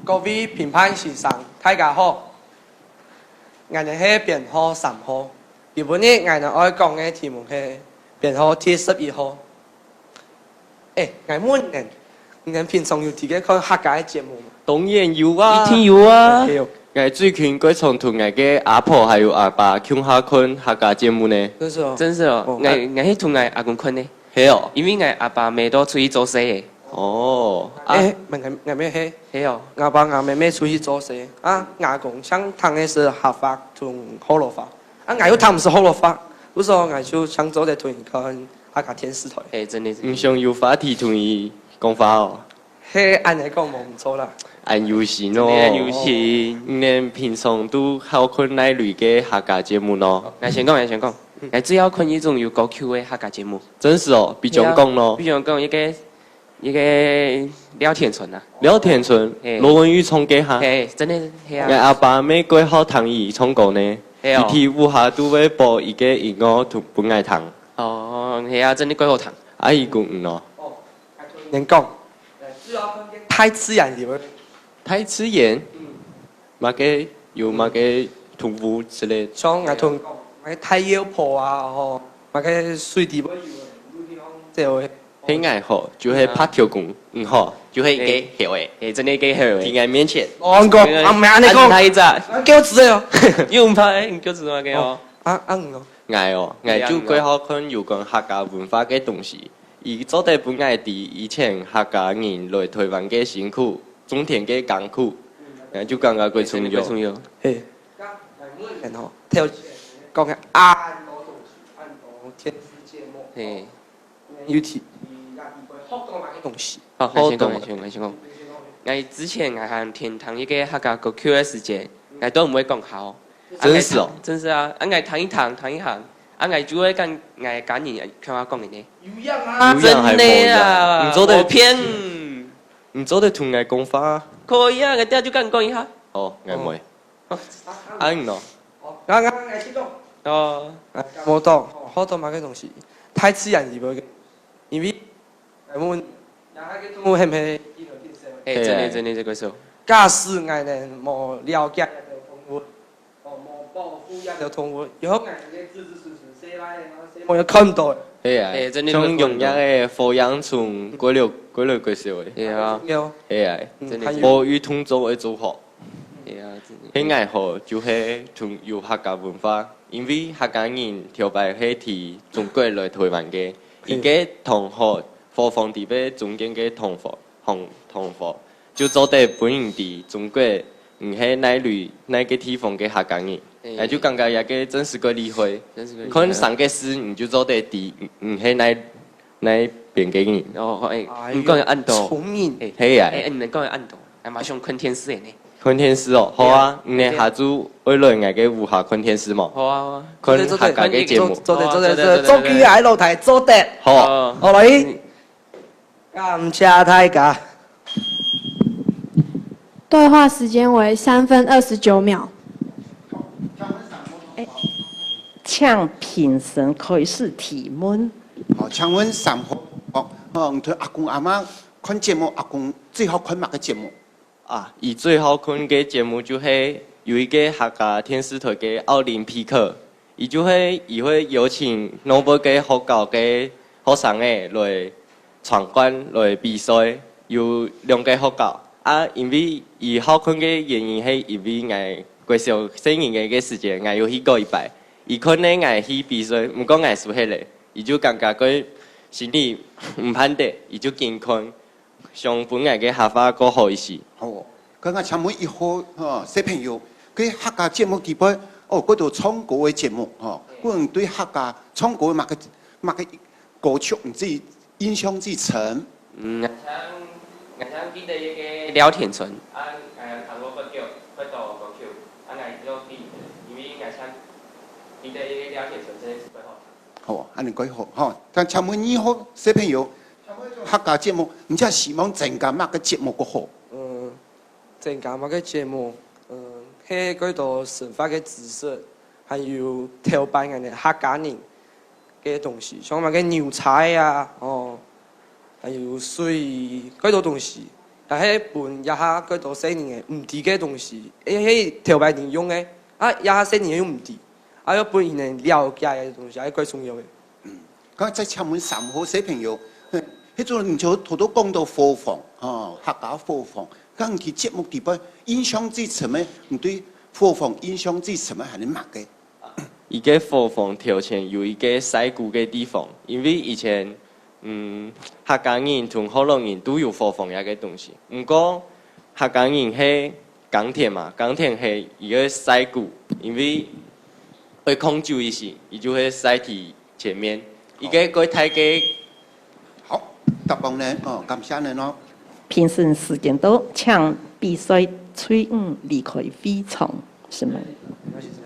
各位评判先生，大家好，我哋係編號3號。今日我哋愛講嘅題目係編號第11號。我問你平常有自己看客家嘅節目嗎？當然有啊，一定有啊。我最近佢從同我嘅阿婆還有阿爸傾下看客家節目呢。真是哦，真是哦，我係同我阿公看呢。係哦，因為我阿爸未到出去做事嘅。哦，問我咩係？係哦，我爸我妹妹出去做事啊，阿公想談的是合法同河洛法，啊，我又談唔是河洛法，不是我就想做的同看客家電視台。真的。唔想有話題同伊講法哦。係按嚟講冇唔錯啦。按遊戲咯，遊戲。你平常都好看哪類嘅客家節目咯？我先講，我最好看一種有高 Q 嘅客家節目。真是哦，比較講咯。比較講一個廖天純啊。廖天純，羅文玉唱嘅下。真的係啊。我阿爸咩鬼好聽伊唱歌呢？伊天有下都會播伊個音樂同本愛聽。哦，係啊，真的鬼好聽。阿姨講唔咯？人講，太自然了。太自然，乜嘅有乜嘅動物之類。像我同我太陽婆啊，吼，乜嘅水地不有，即係很愛好，就係拍條工，唔好，就係幾好誒，真係幾好誒。喺我面前。我講，我唔係安尼講，睇咋？叫字哦，又唔拍，唔叫字嘛嘅哦。愛哦，愛就鬼好看有關客家文化嘅東西。伊做得本愛佇以前客家人來台灣嘅辛苦。種田嘅艱苦，就感覺佢重要。係，然後聽講嘅按電視節目，係，有啲學到乜嘅東西？好，我先講。我之前我係天堂一個客家個 Q 嘅時間，我都唔會講好。真是哦，真是啊！我談一行，我就會跟我家人聽我講嘅呢。有樣啊，真的啊，唔做得偏。唔做得同我講法，可以啊，我等下就跟你講一下。哦，我唔會。啱咯。啱知道。哦，冇到，學到乜嘅東西，太自然而嘅，因為我們人家嘅動物係咪？真的這個時候。假使我哋冇了解嘅動物，冇保護嘅動物，以後我哋嘅子子孫孫生來，我要看到。係啊，像用一個火洋蟲過來過少嘅。係啊，係啊，保育通做嘅做好。係啊，喺愛好就係從有客家文化，因為客家人條擺係提中國來台灣嘅，而家同學播放啲咩中間嘅同學，就做得本人啲中國唔係那個地方嘅客家人。就感覺一個真是個厲害，可能上個事你就做得啲唔係那邊嘅人。哦，唔講要按到。聰明。係啊。唔能講要按到，係馬上看電視嘅呢。看電視哦，好啊，你下晝為來我嘅屋下看電視嘛。好啊，看客家嘅節目。做機喺露台做得。好。好嚟，感謝大家。對話時間為3分29秒。請評審開始提問。好，請問3號，對阿公阿媽看節目，阿公最好看乜嘅節目？啊，伊最好看嘅節目就係有一個客家電視台嘅奧林匹克，伊會邀請諾貝嘅學校嘅學生誒來參觀來比賽，有2個學校。啊，因為伊好看嘅原因係因為我過少生日嘅時間，我有去過一擺。伊可能我去比賽，唔講我輸迄個，伊就感覺佢心裡唔判得，伊就健康，上本我嘅下法過好一些。好，咁我請問1號小朋友，佢客家節目基本嗰度唱歌嘅節目個人對客家唱歌乜嘅歌曲唔知印象最深。我想記得一個廖天純，談過不久，不到過久，我就記得，因為我想記得一個廖天純真係super好。好，安尼幾好嚇。但請問2號小朋友，客家節目，唔知係希望增加乜嘅節目個好？增加乜嘅節目？係嗰度生活嘅知識，還有調擺人哋客家人嘅東西，像乜嘅牛菜啊，還有水嗰度東西，但係本一下嗰度4年嘅唔知嘅東西，迄條白年用嘅，一下4年用唔知，要本人能了解嘅東西係最重要嘅。咁在請問3號小朋友，迄陣你就頭都講到貨房，客家貨房，咁佢節目地方印象最深嘅，唔對貨房印象最深嘅係你乜嘅？伊個貨房條前有一個曬古嘅地方，因為以前客家人同河洛人都有貨房一個東西，不過客家人係耕田嘛，耕田係伊個曬古，因為會控制一時，伊就會曬喺前面，伊個太嘅。好，答案呢？感謝你咯。評審時間到，請比賽吹離開會場，是嗎？謝謝。